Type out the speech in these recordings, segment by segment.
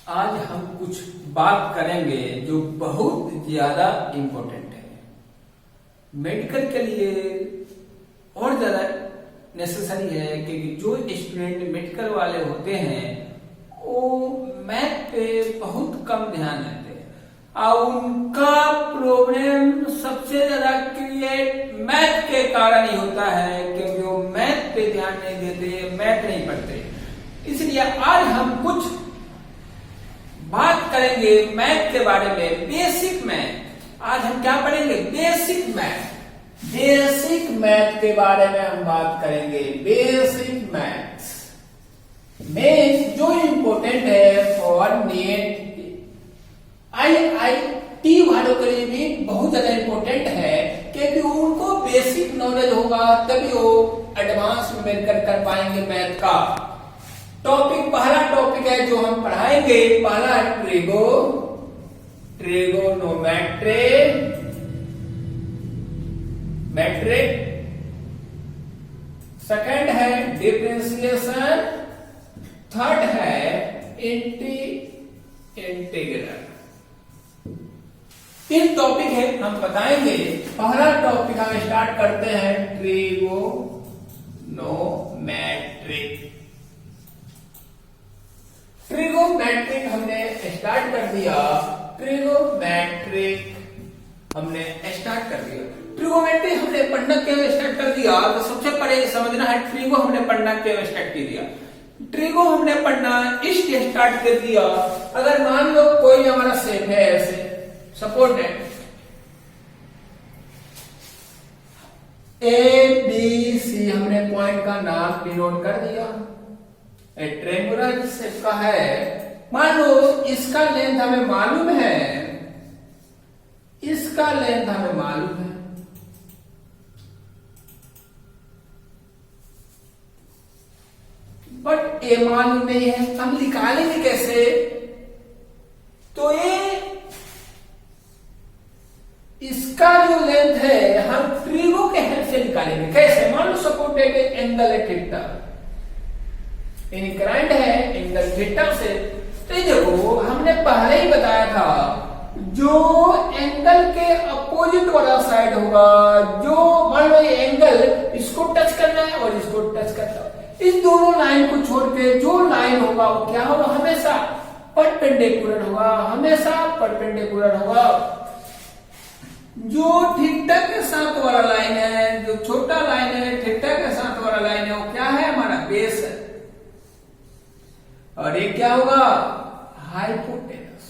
आज हम कुछ बात करेंगे जो बहुत ज्यादा इम्पोर्टेंट है मेडिकल के लिए और ज्यादा नेसेसरी है, क्योंकि जो स्टूडेंट मेडिकल वाले होते हैं वो मैथ पे बहुत कम ध्यान देते हैं और उनका प्रॉब्लम सबसे ज्यादा क्रिएट मैथ के कारण ही होता है, क्योंकि वो मैथ पे ध्यान नहीं देते, मैथ नहीं पढ़ते। इसलिए आज हम कुछ बात करेंगे मैथ के बारे में, बेसिक मैथ। आज हम क्या पढ़ेंगे? Basic math. बेसिक मैथ के बारे में हम बात करेंगे। बेसिक मैथ्स में जो इम्पोर्टेंट है फॉर नेट IIT वालों के लिए भी बहुत ज्यादा इम्पोर्टेंट है, क्योंकि उनको बेसिक नॉलेज होगा तभी वो एडवांस में मिलकर कर पाएंगे मैथ का। टॉपिक, पहला टॉपिक है जो हम पढ़ाएंगे, पहला है मैट्रिक, सेकंड है डिफरेंशिएशन, थर्ड है इंटीग्रल। तीन टॉपिक है हम बताएंगे। पहला टॉपिक हम स्टार्ट करते हैं ट्रिगोनोमेट्रिक हमने स्टार्ट कर दिया। ट्रिगोनोमेट्री हमने पढ़ना क्यों स्टार्ट कर दिया, तो सबसे पहले समझना है ट्रिगो हमने पढ़ना क्यों स्टार्ट कर दिया। ट्रिगो हमने पढ़ना इसलिए स्टार्ट कर दिया, अगर मान लो कोई हमारा शेप है ऐसे, सपोर्ट है ABC, हमने पॉइंट का नाम डिनोट कर दिया। ट्रेंगुलर शेप का है, मान लो इसका लेंथ हमें मालूम है, इसका लेंथ हमें मालूम है, बट ए मालूम नहीं है, हम निकालेंगे कैसे? तो ये इसका जो लेंथ है हम ट्रिगो के हेल्प से निकालेंगे। कैसे? मान लो सपोर्ट है कि एंगल है थीटा, इंक्लाइंड है एंगल थीटा से। तो देखो हमने पहले ही बताया था, जो एंगल के अपोजिट वाला साइड होगा, जो मान लो ये एंगल इसको टच करना है और इसको टच करना है, इस दोनों लाइन को छोड़ के जो लाइन होगा वो क्या होगा? हमेशा परपेंडिकुलर होगा, हमेशा परपेंडिकुलर होगा। जो थीटा के साथ वाला लाइन है, जो छोटा लाइन है थीटा के साथ वाला लाइन है, वो क्या है? हमारा बेस है। और ये क्या होगा? हाइपोटेनस।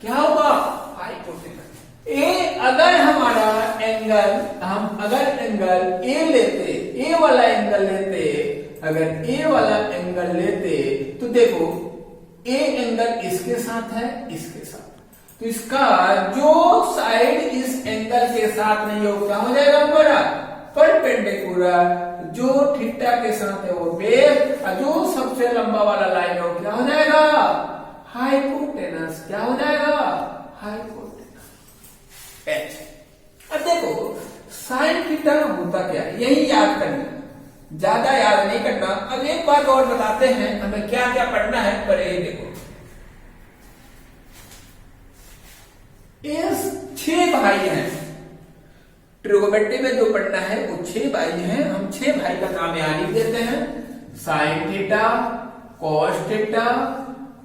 क्या होगा? हाइपोटेनस। ए अगर हमारा एंगल, हम अगर एंगल ए लेते, ए वाला एंगल लेते, अगर ए वाला एंगल लेते तो देखो ए एंगल इसके साथ है, इसके साथ, तो इसका जो साइड इस एंगल के साथ नहीं हो, क्या हो जाएगा हमारा? परपेंडिकुलर। जो थीटा के साथ है वो बेस, और जो सबसे लंबा वाला लाइन है वो क्या हो जाएगा? हाइपोटेनस। क्या हो जाएगा? Hypotenuse H। अब देखो साइन थीटा होता क्या है, यही याद करना, ज्यादा याद नहीं करना। अब एक बात और बताते हैं हमें क्या क्या पढ़ना है, पर ये देखो ये 6 भाई हैं। ट्रिगोनोमेट्री में जो पढ़ना है वो 6 भाई हैं। हम 6 भाई का नाम यहाँ लिख देते हैं। Sine theta, cos theta,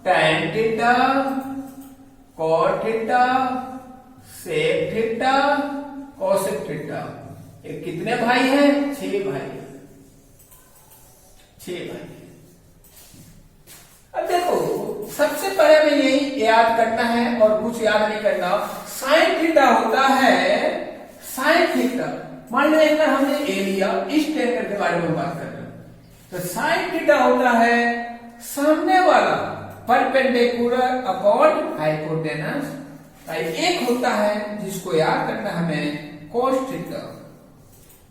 tan theta, cot theta, sec theta, cosec theta. ये कितने भाई हैं? 6 भाई। 6 भाई। अब देखो सबसे पहले हमें यही याद करना है और कुछ याद नहीं करना। साइन थीटा होता है, साइन थीटा मान लो अगर हमने ए लिया, इस टेंगल के बारे में बात कर रहे हैं, तो साइन थीटा होता है सामने वाला परपेंडिकुलर अपॉन हाइपोटेनस। एक होता है जिसको याद करना हमें, कोस थीटा।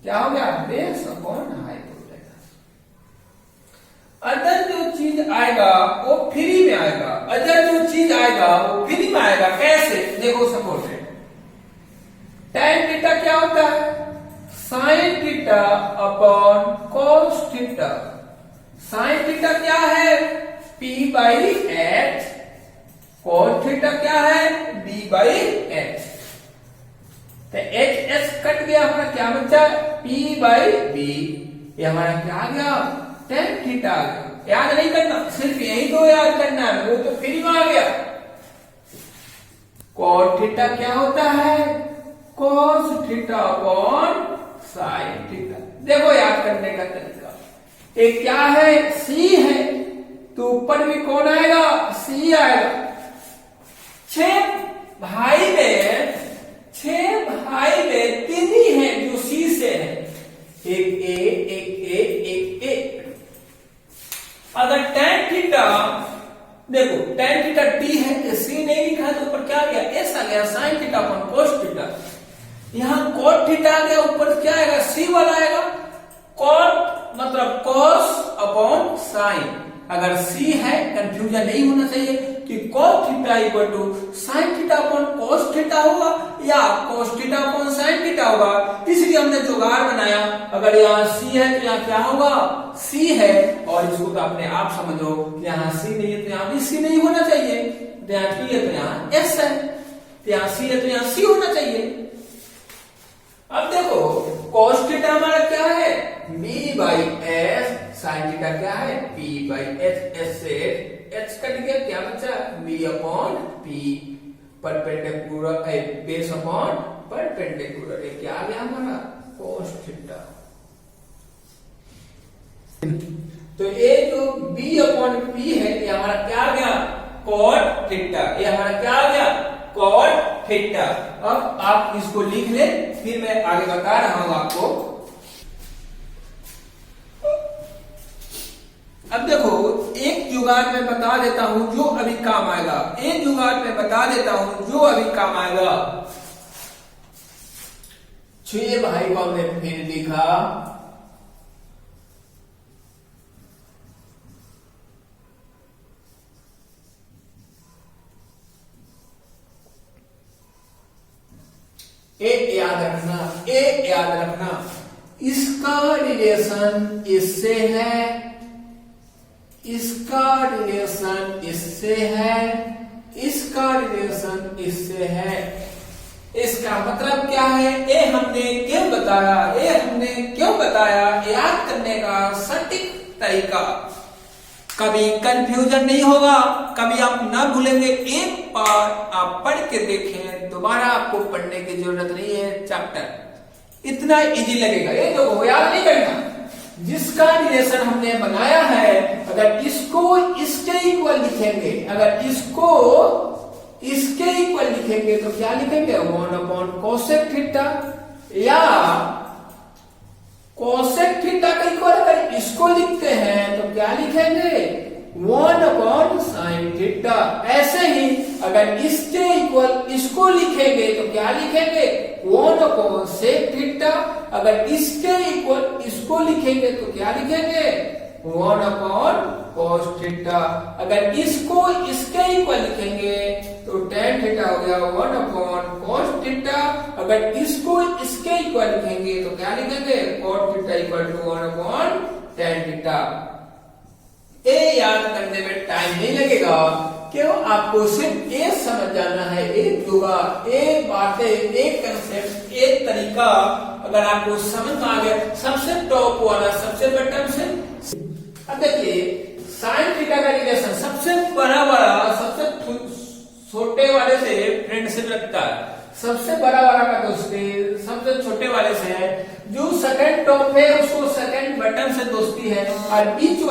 क्या हो गया? Base upon hypotenuse. अदर जो चीज आएगा वो फ्री में आएगा, अदर जो चीज आएगा वो फ्री में आएगा। कैसे? देखो सपोर्ट है टैन थीटा क्या होता है? Sine theta upon cos theta. Sine theta क्या है? P by H, cos theta क्या है B बाई एच। तो एच एच कट गया, हमारा क्या बचा P बाई B, ये हमारा क्या आ गया tan थीटा आ गया। याद नहीं करना, सिर्फ यही दो याद करना है, वो तो फ्री में आ गया। cos थीटा क्या होता है cos theta upon sin theta. देखो याद करने का तरीका, एक क्या है C है, तो ऊपर भी कौन आएगा C आएगा। छह भाई में तीन ही है जो C से है, एक A एक A। अगर tan थीटा, देखो tan थीटा T है, C नहीं लिखा है तो ऊपर क्या आ गया S आ गया, sin theta upon cos theta. यहां cot थीटा आ गया, ऊपर क्या आएगा C वाला आएगा, cot मतलब cos अपॉन sin। अगर C है, कंफ्यूजन नहीं होना चाहिए कि cos theta equal to sin theta upon cos theta होगा या cos theta upon sin theta होगा, इसलिए हमने जुगाड़ बनाया। अगर यहाँ C है तो यहाँ क्या होगा C है, और इसको तो अपने आप समझो, यहाँ C नहीं है तो यहाँ भी C नहीं होना चाहिए, तो यहाँ T है तो यहाँ S है, तो यहाँ C है तो यहाँ C होना चाहिए। अब देखो cos थीटा हमारा क्या है B by S, sin theta क्या है P बाई एच, एस से एच कट गया, क्या बचा B upon P, perpendicular base upon perpendicular, ये क्या आ गया हमारा cos थीटा। तो ये जो B अपॉन P है ये हमारा क्या आ गया cot थीटा, ये हमारा क्या आ गया cot थीटा। अब आप इसको लिख ले, फिर मैं आगे बता रहा हूं आपको। अब देखो एक जुगाड़ मैं बता देता हूं जो अभी काम आएगा, एक जुगाड़ मैं बता देता हूं जो अभी काम आएगा। छह भाई को हमने फिर लिखा, एक याद रखना, इसका रिलेशन इससे है, इसका रिलेशन इससे है, इसका रिलेशन इससे है। इसका मतलब क्या है, ये हमने क्यों बताया, याद करने का सटीक तरीका, कभी कंफ्यूजन नहीं होगा, कभी आप ना भूलेंगे। एक बार आप पढ़ के देखें, दोबारा आपको पढ़ने की जरूरत नहीं है चैप्टर, इतना इजी लगेगा। ये जो याद नहीं करना, जिसका रिलेशन हमने बनाया है, अगर इसको इसके इक्वल लिखेंगे, अगर इसको इसके इक्वल लिखेंगे तो क्या लिखेंगे 1 अपॉन कोसेक थीटा, या कोसेक थीटा का इक्वल अगर इसको लिखते हैं तो क्या लिखेंगे 1 अपॉन साइन थीटा। ऐसे ही अगर इसके इक्वल इसको लिखेंगे तो क्या लिखेंगे 1 अपॉन सेक थीटा, अगर इसके इक्वल इसको लिखेंगे तो क्या लिखेंगे 1 अपॉन cos थीटा, अगर इसको इसके इक्वल लिखेंगे तो tan थीटा हो गया 1 अपॉन cos थीटा, अगर इसको इसके इक्वल लिखेंगे तो क्या लिखेंगे cot theta equal to 1 upon tan theta. ये याद करने में टाइम नहीं लगेगा, क्यों, आपको सिर्फ ये समझ जाना है, एक जुगाड़, एक बातें, एक कंसेप्ट, एक तरीका अगर आपको समझ में आ गया, सबसे टॉप वाला सबसे बटन से। अब देखिए साइन थीटा का रिलेशन सबसे बड़ा वाला सबसे छोटे वाले से फ्रेंडशिप रखता है, सबसे बड़ा वाला का दोस्ती सबसे छोटे वाले से है, जो सेकंड टॉप है उसको सेकंड बटन से दोस्ती है, और बीच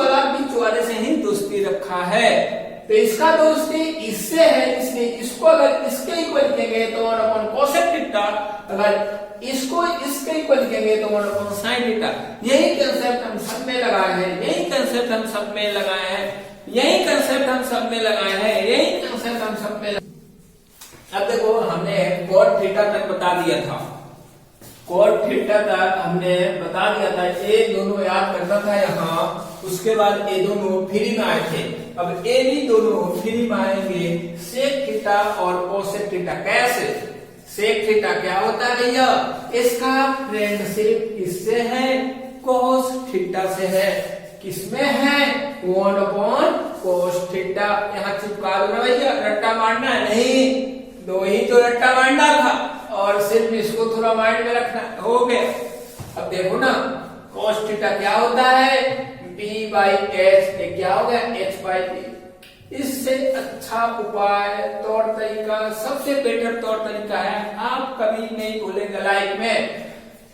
वाले से ही दोस्ती रखा है। तो इसका दोस्ती इससे है, इसलिए इसको अगर इसके इक्वल लिखेंगे तो 1 अपॉन कोसेक थीटा, अगर इसको इसके इक्वल लिखेंगे तो 1 अपॉन साइन थीटा। यही कंसेप्ट हम सब में लगाए हैं, यही कंसेप्ट हम सब में लगाए हैं, यही कंसेप्ट हम सब में लगाए हैं, यही कंसेप्ट हम सब में। अब देखो हमने cot थीटा तक बता दिया था, cot थीटा तक हमने बता दिया था, ये दोनों याद करना था यहाँ, उसके बाद ये दोनों फ्री में आए थे, अब ये भी दोनों फ्री में आएंगे, सेक थीटा और कोसेक थीटा। कैसे, सेक थीटा क्या होता है भैया, इसका फ्रेंडशिप किससे है, cos थीटा से है, किसमें है 1 अपॉन कोस थीटा यहाँ चिपका दो ना भैया, रट्टा मारना है नहीं, दो ही तो रट्टा मारना था और सिर्फ इसको थोड़ा माइंड में रखना, हो गया। अब देखो ना कोस थीटा क्या होता है, बी बाई एच, क्या हो गया एच बाई बी। इससे अच्छा उपाय तौर तरीका, सबसे बेटर तौर तरीका है, आप कभी नहीं भूलेंगे लाइफ में।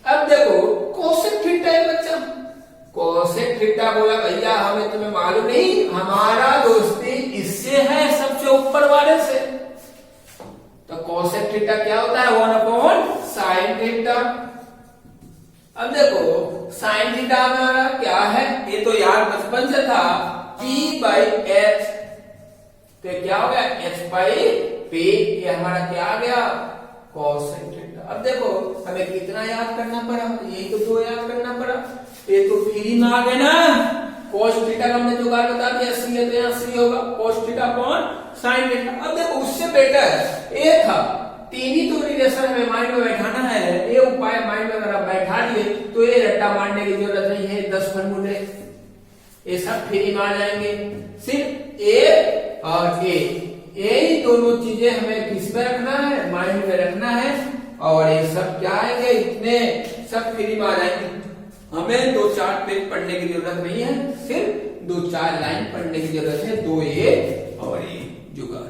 अब देखो कोसेक थीटा है बच्चा, कोसेक थीटा बोला भैया हमें तुम्हें मालूम नहीं, हमारा दोस्ती इससे है सबसे ऊपर वाले से। तो कोसेक थीटा क्या होता है 1/sin थीटा। अब देखो साइन थीटा हमारा क्या है, ये तो यार बचपन से था, P बाई एच, तो क्या हो गया H बाई P, ये हमारा क्या आ गया कोसेक थीटा। अब देखो हमें कितना याद करना पड़ा, यही तो दो याद करना पड़ा, ये तो फ्री में आ गए ना। कोस थीटा का हमने जुगाड़ बता दिया, सी है तो यहाँ सी होगा, cos theta upon sine theta. अब देखो उससे बेटर ये था, तीन ही तो रिलेशन हमें माइंड में बैठाना है, ये उपाय माइंड में अगर आप बैठा लिए तो ये रट्टा मारने की जरूरत नहीं है, 10 फॉर्मूले ये सब फ्री में आ जाएंगे। सिर्फ ए और ए, यही दोनों चीजें हमें किस में रखना है, माइंड में रखना है, और ये सब क्या आएंगे, इतने सब फ्री में आ जाएंगे। हमें 2-4 पेज पढ़ने की जरूरत नहीं है, सिर्फ 2-4 लाइन पढ़ने की जरूरत है, 2 ए और ए जुगाड़,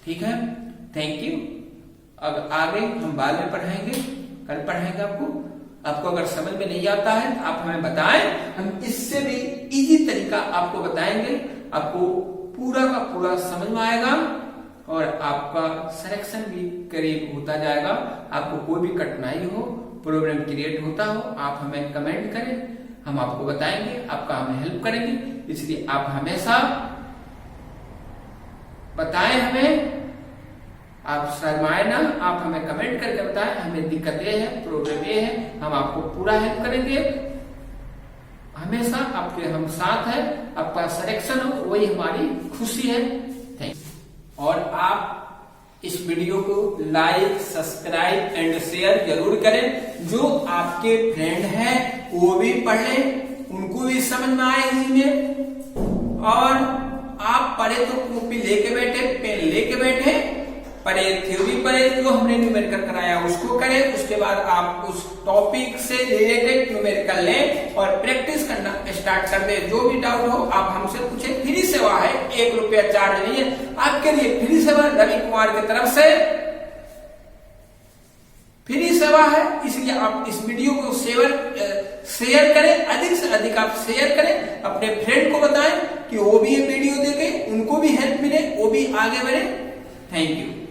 ठीक है। Thank you. अब आगे हम बाद में पढ़ाएंगे, कल पढ़ाएंगे आपको अगर समझ में नहीं आता है तो आप हमें बताएं, हम इससे भी इजी तरीका आपको बताएंगे, आपको पूरा का पूरा समझ में आएगा और आपका सिलेक्शन भी करीब होता जाएगा। आपको कोई भी कठिनाई हो, प्रॉब्लम क्रिएट होता हो, आप हमें कमेंट करें, हम आपको बताएंगे, आपका हमें हेल्प करेंगे। इसलिए आप हमेशा बताएं हमें, आप शर्माए ना, आप हमें कमेंट करके बताएं हमें दिक्कत ये है, प्रॉब्लम ये है, हम आपको पूरा हेल्प करेंगे। हमेशा आपके हम साथ है, आपका सिलेक्शन हो वही हमारी खुशी है। Thank you. और आप इस वीडियो को लाइक, सब्सक्राइब एंड शेयर जरूर करें। जो आपके फ्रेंड हैं वो भी पढ़ लें, उनको भी समझ में आए इसी में। और आप पढ़े तो कॉपी लेके बैठे, पेन लेके बैठे, पढ़े थ्योरी पढ़े, जो हमने न्यूमेरिकल कराया उसको करें, उसके बाद आप उस टॉपिक से रिलेटेड न्यूमेरिकल लें और प्रैक्टिस करना स्टार्ट कर दें। जो भी डाउट हो आप हमसे पूछें, फ्री सेवा है, 1 रुपया चार्ज नहीं है, आपके लिए फ्री सेवा रवि कुमार की तरफ से फ्री सेवा है। इसलिए आप इस वीडियो को शेयर करें, अधिक से अधिक आप शेयर करें, अपने फ्रेंड को बताएं कि वो भी ये वीडियो देखें, उनको भी हेल्प मिले, वो भी आगे बढ़े। Thank you.